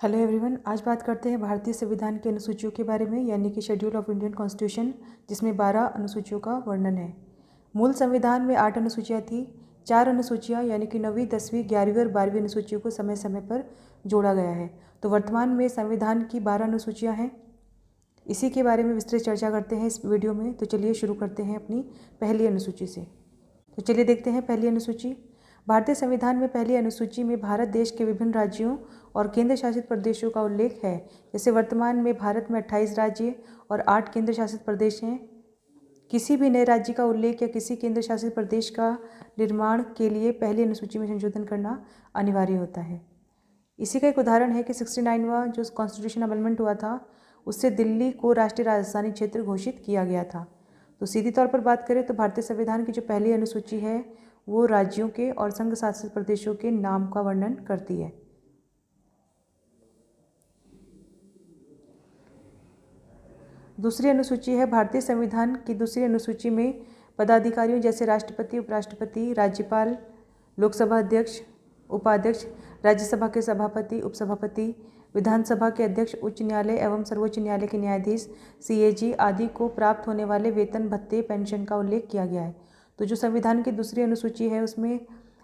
Hello everyone, आज बात करते हैं भारतीय संविधान की अनुसूचियों के बारे में, यानी कि शेड्यूल ऑफ इंडियन कॉन्स्टिट्यूशन, जिसमें 12 अनुसूचियों का वर्णन है। मूल संविधान में 8 अनुसूचियाँ थी। 4 अनुसूचियाँ यानी कि 9वीं, 10वीं, 11वीं और 12वीं अनुसूचियों को समय समय पर जोड़ा गया है। तो वर्तमान में संविधान की 12 अनुसूचियाँ हैं। इसी के बारे में विस्तृत चर्चा करते हैं इस वीडियो में। तो चलिए शुरू करते हैं अपनी पहली अनुसूची से। तो चलिए देखते हैं पहली अनुसूची। भारतीय संविधान में पहली अनुसूची में भारत देश के विभिन्न राज्यों और केंद्र शासित प्रदेशों का उल्लेख है। जैसे वर्तमान में भारत में 28 राज्य और 8 केंद्र शासित प्रदेश हैं। किसी भी नए राज्य का उल्लेख या किसी केंद्र शासित प्रदेश का निर्माण के लिए पहली अनुसूची में संशोधन करना अनिवार्य होता है। इसी का एक उदाहरण है कि 69वां जो कॉन्स्टिट्यूशन अमेंडमेंट हुआ था, उससे दिल्ली को राष्ट्रीय राजधानी क्षेत्र घोषित किया गया था। तो सीधी तौर पर बात करें तो भारतीय संविधान की जो पहली अनुसूची है वो राज्यों के और संघ शासित प्रदेशों के नाम का वर्णन करती है। दूसरी अनुसूची है भारतीय संविधान की दूसरी अनुसूची में पदाधिकारियों जैसे राष्ट्रपति, उपराष्ट्रपति, राज्यपाल, लोकसभा अध्यक्ष, उपाध्यक्ष, राज्यसभा के सभापति, उपसभापति, विधानसभा के अध्यक्ष, उच्च न्यायालय एवं सर्वोच्च न्यायालय के न्यायाधीश, सीएजी आदि को प्राप्त होने वाले वेतन, भत्ते, पेंशन का उल्लेख किया गया है। तो जो संविधान की दूसरी अनुसूची है उसमें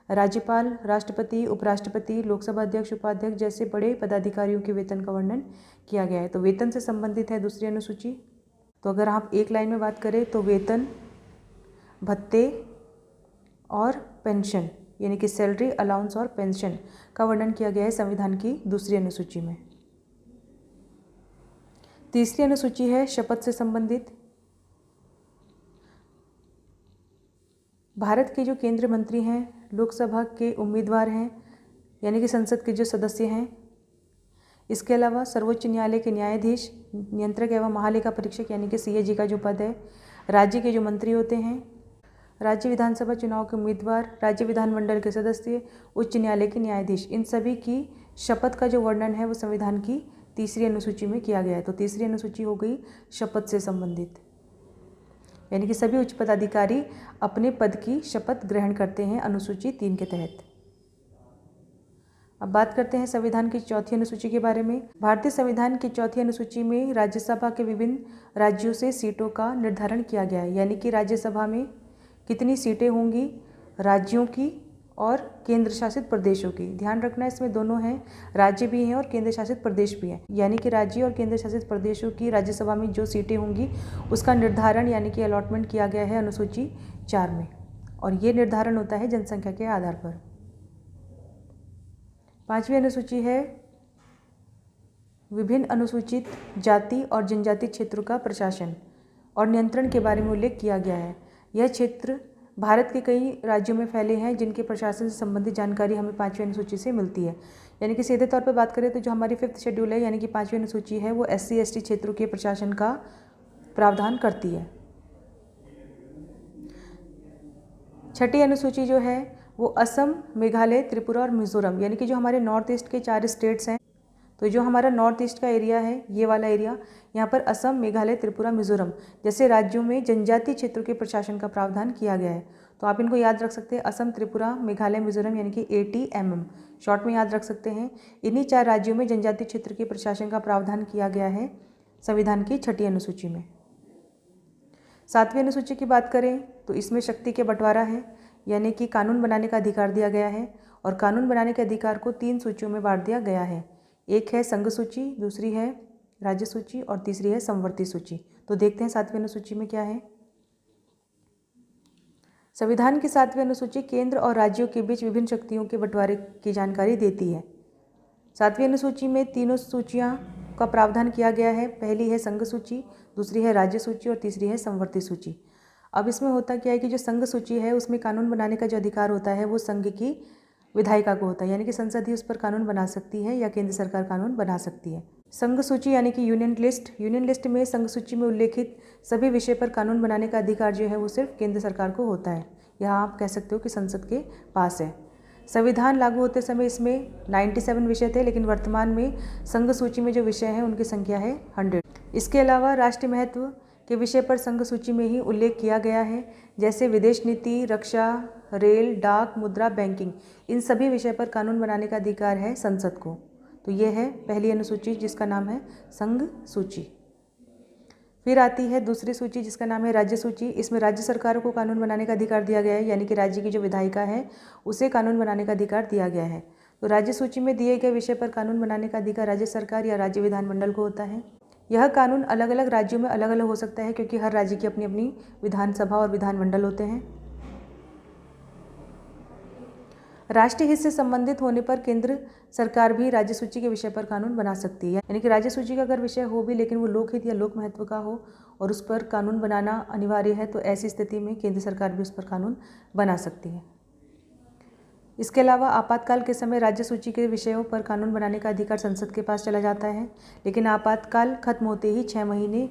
राज्यपाल, राष्ट्रपति, उपराष्ट्रपति, लोकसभा अध्यक्ष, उपाध्यक्ष जैसे बड़े पदाधिकारियों के वेतन का वर्णन किया गया है। तो वेतन से संबंधित है दूसरी अनुसूची। तो अगर आप एक लाइन में बात करें तो वेतन, भत्ते और पेंशन यानी कि सैलरी, अलाउंस और पेंशन का वर्णन किया गया है संविधान की दूसरी अनुसूची में। तीसरी अनुसूची है शपथ से संबंधित। भारत के जो केंद्रीय मंत्री हैं, लोकसभा के उम्मीदवार हैं यानी कि संसद के जो सदस्य हैं, इसके अलावा सर्वोच्च न्यायालय के न्यायाधीश, नियंत्रक एवं महालेखा परीक्षक यानी कि सीएजी का जो पद है, राज्य के जो मंत्री होते हैं, राज्य विधानसभा चुनाव के उम्मीदवार, राज्य विधानमंडल के सदस्य, उच्च न्यायालय के न्यायाधीश, इन सभी की शपथ का जो वर्णन है वो संविधान की तीसरी अनुसूची में किया गया है। तो तीसरी अनुसूची हो गई शपथ से संबंधित, यानी कि सभी उच्च पदाधिकारी अपने पद की शपथ ग्रहण करते हैं अनुसूची 3 के तहत। अब बात करते हैं संविधान की चौथी अनुसूची के बारे में। भारतीय संविधान की चौथी अनुसूची में राज्यसभा के विभिन्न राज्यों से सीटों का निर्धारण किया गया है, यानी कि राज्यसभा में कितनी सीटें होंगी राज्यों की और केंद्र शासित प्रदेशों की। ध्यान रखना इसमें दोनों हैं, राज्य भी हैं और केंद्र शासित प्रदेश भी हैं, यानी कि राज्य और केंद्र शासित प्रदेशों की राज्यसभा में जो सीटें होंगी उसका निर्धारण यानी कि अलॉटमेंट किया गया है अनुसूची 4 में, और ये निर्धारण होता है जनसंख्या के आधार पर। 5वीं अनुसूची है विभिन्न अनुसूचित जाति और जनजाति क्षेत्रों का प्रशासन और नियंत्रण के बारे में उल्लेख किया गया है। यह क्षेत्र भारत के कई राज्यों में फैले हैं जिनके प्रशासन से संबंधित जानकारी हमें 5वीं अनुसूची से मिलती है। यानी कि सीधे तौर पर बात करें तो जो हमारी 5th शेड्यूल है यानी कि 5वीं अनुसूची है वो SC/ST क्षेत्रों के प्रशासन का प्रावधान करती है। 6ठी अनुसूची जो है वो असम, मेघालय, त्रिपुरा और मिजोरम यानी कि जो हमारे नॉर्थ ईस्ट के 4 स्टेट्स हैं। तो जो हमारा नॉर्थ ईस्ट का एरिया है, ये वाला एरिया, यहाँ पर असम, मेघालय, त्रिपुरा, मिजोरम जैसे राज्यों में जनजातीय क्षेत्रों के प्रशासन का प्रावधान किया गया है। तो आप इनको याद रख सकते हैं, असम, त्रिपुरा, मेघालय, मिजोरम यानी कि ATMM शॉर्ट में याद रख सकते हैं। इन्हीं 4 राज्यों में जनजातीय क्षेत्र के प्रशासन का प्रावधान किया गया है संविधान की 6ठी अनुसूची में। 7वीं अनुसूची की बात करें तो इसमें शक्ति के बंटवारा है, यानी कि कानून बनाने का अधिकार दिया गया है, और कानून बनाने के अधिकार को 3 सूचियों में बांट दिया गया है। एक है संघ सूची, दूसरी है राज्य सूची और तीसरी है समवर्ती सूची। तो देखते हैं 7वीं अनुसूची में क्या है। संविधान की 7वीं अनुसूची केंद्र और राज्यों के बीच विभिन्न शक्तियों के बंटवारे की जानकारी देती है। 7वीं अनुसूची में तीनों सूचियां का प्रावधान किया गया है। पहली है संघ सूची, दूसरी है राज्य सूची और तीसरी है समवर्ती सूची। अब इसमें होता क्या है कि जो संघ सूची है उसमें कानून बनाने का जो अधिकार होता है वो संघ की विधायिका को होता है, यानी कि संसद ही उस पर कानून बना सकती है या केंद्र सरकार कानून बना सकती है। संघ सूची यानी कि यूनियन लिस्ट में संघ सूची में उल्लेखित सभी विषय पर कानून बनाने का अधिकार जो है वो सिर्फ केंद्र सरकार को होता है। यहाँ आप कह सकते हो कि संसद के पास है। संविधान लागू होते समय इसमें 97 विषय थे, लेकिन वर्तमान में संघ सूची में जो विषय हैं उनकी संख्या है 100। इसके अलावा राष्ट्रीय महत्व के विषय पर संघ सूची में ही उल्लेख किया गया है, जैसे विदेश नीति, रक्षा, रेल, डाक, मुद्रा, बैंकिंग, इन सभी विषय पर कानून बनाने का अधिकार है संसद को। तो ये है पहली अनुसूची जिसका नाम है संघ सूची। फिर आती है दूसरी सूची जिसका नाम है राज्य सूची। इसमें राज्य सरकारों को कानून बनाने का अधिकार दिया गया है, यानी कि राज्य की जो विधायिका है उसे कानून बनाने का अधिकार दिया गया है। तो राज्य सूची में दिए गए विषय पर कानून बनाने का अधिकार राज्य सरकार या राज्य विधानमंडल को होता है। यह कानून अलग अलग राज्यों में अलग अलग हो सकता है, क्योंकि हर राज्य की अपनी अपनी विधानसभा और विधानमंडल होते हैं। राष्ट्रीय हित से संबंधित होने पर केंद्र सरकार भी राज्य सूची के विषय पर कानून बना सकती है, यानी कि राज्य सूची का अगर विषय हो भी लेकिन वो लोकहित या लोक महत्व का हो और उस पर कानून बनाना अनिवार्य है, तो ऐसी स्थिति में केंद्र सरकार भी उस पर कानून बना सकती है। इसके अलावा आपातकाल के समय राज्य सूची के विषयों पर कानून बनाने का अधिकार संसद के पास चला जाता है, लेकिन आपातकाल खत्म होते ही 6 महीने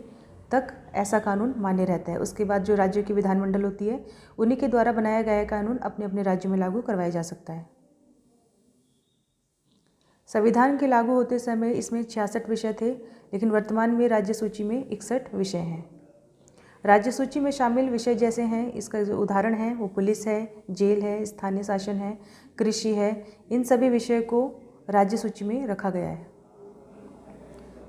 तक ऐसा कानून मान्य रहता है। उसके बाद जो राज्यों की विधानमंडल होती है उन्हीं के द्वारा बनाया गया कानून अपने अपने राज्यों में लागू करवाया जा सकता है। संविधान के लागू होते समय इसमें 66 विषय थे, लेकिन वर्तमान में राज्य सूची में 61 विषय हैं। राज्य सूची में शामिल विषय जैसे हैं, इसका जो उदाहरण है वो पुलिस है, जेल है, स्थानीय शासन है, कृषि है, इन सभी विषयों को राज्य सूची में रखा गया है।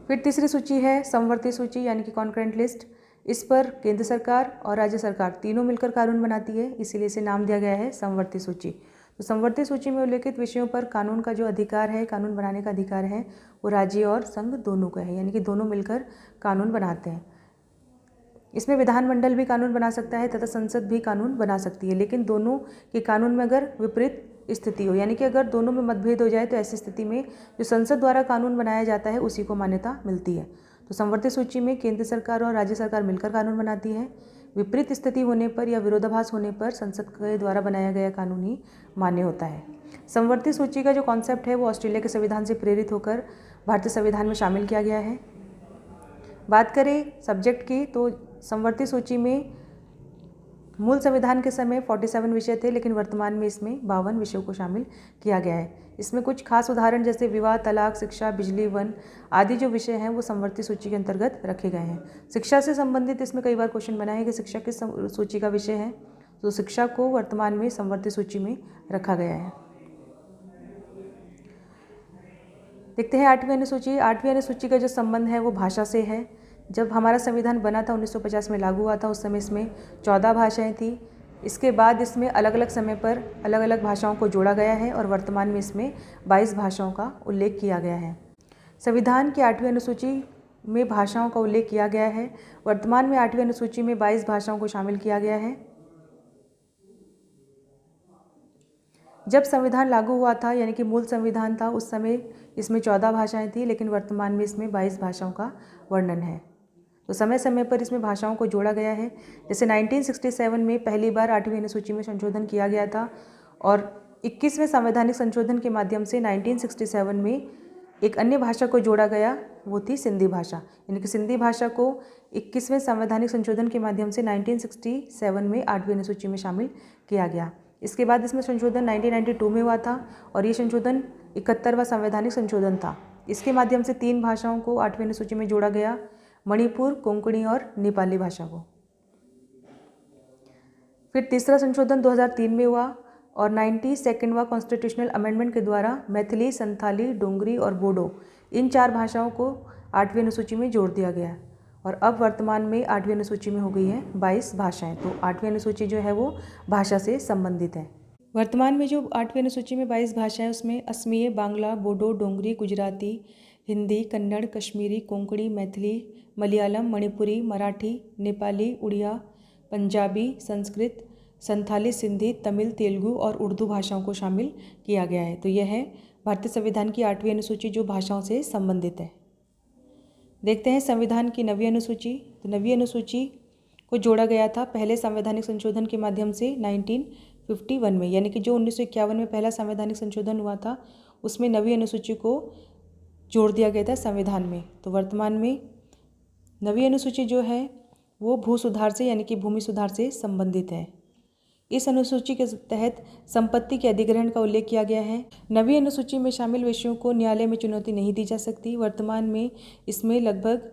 फिर तीसरी सूची है समवर्ती सूची, यानी कि कॉन्करेंट लिस्ट। इस पर केंद्र सरकार और राज्य सरकार तीनों मिलकर कानून बनाती है, इसीलिए इसे नाम दिया गया है समवर्ती सूची। तो समवर्ती सूची में उल्लेखित विषयों पर कानून का जो अधिकार है, कानून बनाने का अधिकार है, वो राज्य और संघ दोनों का है, यानी कि दोनों मिलकर कानून बनाते हैं। इसमें विधानमंडल भी कानून बना सकता है तथा संसद भी कानून बना सकती है, लेकिन दोनों के कानून में अगर विपरीत स्थिति हो, यानी कि अगर दोनों में मतभेद हो जाए, तो ऐसी स्थिति में जो संसद द्वारा कानून बनाया जाता है उसी को मान्यता मिलती है। तो समवर्ती सूची में केंद्र सरकार और राज्य सरकार मिलकर कानून बनाती है। विपरीत स्थिति होने पर या विरोधाभास होने पर संसद के द्वारा बनाया गया कानून ही मान्य होता है। समवर्ती सूची का जो कॉन्सेप्ट है वो ऑस्ट्रेलिया के संविधान से प्रेरित होकर भारतीय संविधान में शामिल किया गया है। बात करें सब्जेक्ट की, तो समवर्ती सूची में मूल संविधान के समय 47 विषय थे, लेकिन वर्तमान में इसमें 52 विषयों को शामिल किया गया है। इसमें कुछ खास उदाहरण जैसे विवाह, तलाक, शिक्षा, बिजली, वन आदि जो विषय हैं वो समवर्ती सूची के अंतर्गत रखे गए हैं। शिक्षा से संबंधित इसमें कई बार क्वेश्चन बना है कि शिक्षा किस सूची का विषय है, तो शिक्षा को वर्तमान में समवर्ती सूची में रखा गया है। देखते हैं 8वीं अनुसूची। 8वीं अनुसूची का जो संबंध है वो भाषा से है। जब हमारा संविधान बना था 1950 में लागू हुआ था, उस समय इसमें 14 भाषाएं थी। इसके बाद इसमें अलग अलग समय पर अलग अलग भाषाओं को जोड़ा गया है और वर्तमान में इसमें 22 भाषाओं का उल्लेख किया गया है। संविधान की 8वीं अनुसूची में भाषाओं का उल्लेख किया गया है। वर्तमान में 8वीं अनुसूची में 22 भाषाओं को शामिल किया गया है। जब संविधान लागू हुआ था, यानी कि मूल संविधान था, उस समय इसमें 14 भाषाएं थी, लेकिन वर्तमान में इसमें 22 भाषाओं का वर्णन है। तो समय समय पर इसमें भाषाओं को जोड़ा गया है। जैसे 1967 में पहली बार 8वीं अनुसूची में संशोधन किया गया था और 21वें संवैधानिक संशोधन के माध्यम से 1967 में एक अन्य भाषा को जोड़ा गया, वो थी सिंधी भाषा। यानी कि सिंधी भाषा को 21वें संवैधानिक संशोधन के माध्यम से 1967 में 8वीं अनुसूची में शामिल किया गया। इसके बाद इसमें संशोधन 1992 में हुआ था और ये संशोधन 71वां संवैधानिक संशोधन था। इसके माध्यम से 3 भाषाओं को 8वीं अनुसूची में जोड़ा गया, मणिपुर, कोंकणी और नेपाली भाषा को। फिर तीसरा संशोधन 2003 में हुआ और 92वां कॉन्स्टिट्यूशनल अमेंडमेंट के द्वारा मैथिली, संथाली, डोंगरी और बोडो इन 4 भाषाओं को 8वीं अनुसूची में जोड़ दिया गया और अब वर्तमान में 8वीं अनुसूची में हो गई है 22 भाषाएं। तो 8वीं अनुसूची जो है वो भाषा से संबंधित है। वर्तमान में जो 8वीं अनुसूची में 22 भाषाएं, उसमें असमिया, बांग्ला, बोडो, डोंगरी, गुजराती, हिंदी, कन्नड़, कश्मीरी, कोंकणी, मैथिली, मलयालम, मणिपुरी, मराठी, नेपाली, उड़िया, पंजाबी, संस्कृत, संथाली, सिंधी, तमिल, तेलुगु और उर्दू भाषाओं को शामिल किया गया है। तो यह है भारतीय संविधान की 8वीं अनुसूची जो भाषाओं से संबंधित है। देखते हैं संविधान की 9वीं अनुसूची। तो 9वीं अनुसूची को जोड़ा गया था पहले संवैधानिक संशोधन के माध्यम से 1951 में, यानी कि जो 1951 में पहला संवैधानिक संशोधन हुआ था उसमें 9वीं अनुसूची को जोड़ दिया गया था संविधान में। तो वर्तमान में 9वीं अनुसूची जो है वो भू सुधार से, यानी कि भूमि सुधार से संबंधित है। इस अनुसूची के तहत संपत्ति के अधिग्रहण का उल्लेख किया गया है। 9वीं अनुसूची में शामिल विषयों को न्यायालय में चुनौती नहीं दी जा सकती। वर्तमान में इसमें लगभग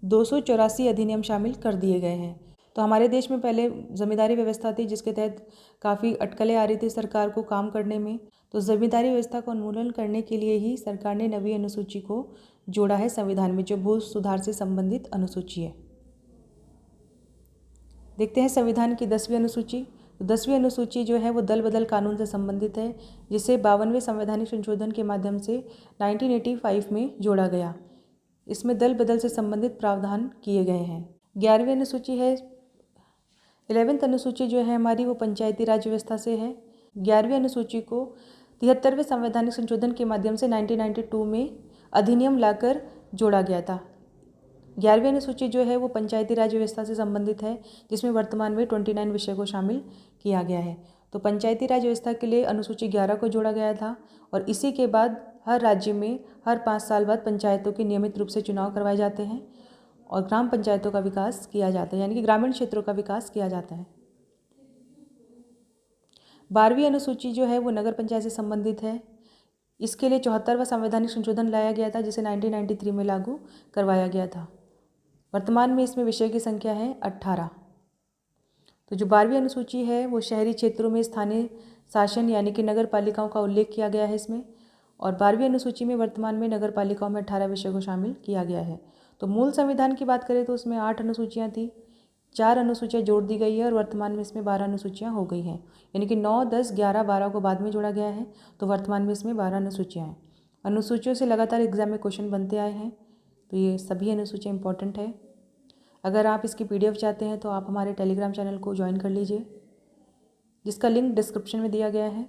284 अधिनियम शामिल कर दिए गए हैं। तो हमारे देश में पहले जमींदारी व्यवस्था थी जिसके तहत काफ़ी अटकलें आ रही थी सरकार को काम करने में। तो जमींदारी व्यवस्था का उन्मूलन करने के लिए ही सरकार ने नवी अनुसूची को जोड़ा है संविधान में, जो भू सुधार से संबंधित अनुसूची है। देखते हैं संविधान की 10वीं अनुसूची। तो 10वीं अनुसूची जो है वो दल बदल कानून से संबंधित है, जिसे 52वें संवैधानिक संशोधन के माध्यम से 1985 में जोड़ा गया। इसमें दल बदल से संबंधित प्रावधान किए गए हैं। 11वीं अनुसूची है, 11th अनुसूची जो है हमारी वो पंचायती राज व्यवस्था से है। 11वीं अनुसूची को 73वें संवैधानिक संशोधन के माध्यम से 1992 में अधिनियम लाकर जोड़ा गया था। 11वीं अनुसूची जो है वो पंचायती राज व्यवस्था से संबंधित है, जिसमें वर्तमान में 29 विषय को शामिल किया गया है। तो पंचायती राज व्यवस्था के लिए अनुसूची 11 को जोड़ा गया था और इसी के बाद हर राज्य में हर 5 साल बाद पंचायतों के नियमित रूप से चुनाव करवाए जाते हैं और ग्राम पंचायतों का विकास किया जाता है, यानी कि ग्रामीण क्षेत्रों का विकास किया जाता है। 12वीं अनुसूची जो है वो नगर पंचायत से संबंधित है। इसके लिए 74वां संवैधानिक संशोधन लाया गया था, जिसे 1993 में लागू करवाया गया था। वर्तमान में इसमें विषय की संख्या है 18। तो जो 12वीं अनुसूची है वो शहरी क्षेत्रों में स्थानीय शासन यानी कि नगर पालिकाओं का उल्लेख किया गया है इसमें, और 12वीं अनुसूची में वर्तमान में नगर पालिकाओं में 18 विषय को शामिल किया गया है। तो मूल संविधान की बात करें तो उसमें 8 अनुसूचियाँ थी, 4 अनुसूचियाँ जोड़ दी गई है और वर्तमान में इसमें 12 अनुसूचियाँ हो गई हैं, यानी कि 9, 10, 11, 12 को बाद में जोड़ा गया है। तो वर्तमान में इसमें 12 अनुसूचियाँ हैं। अनुसूचियों से लगातार एग्जाम में क्वेश्चन बनते आए हैं, तो ये सभी अनुसूचियाँ इंपॉर्टेंट है। अगर आप इसकी PDF चाहते हैं तो आप हमारे टेलीग्राम चैनल को ज्वाइन कर लीजिए, जिसका लिंक डिस्क्रिप्शन में दिया गया है।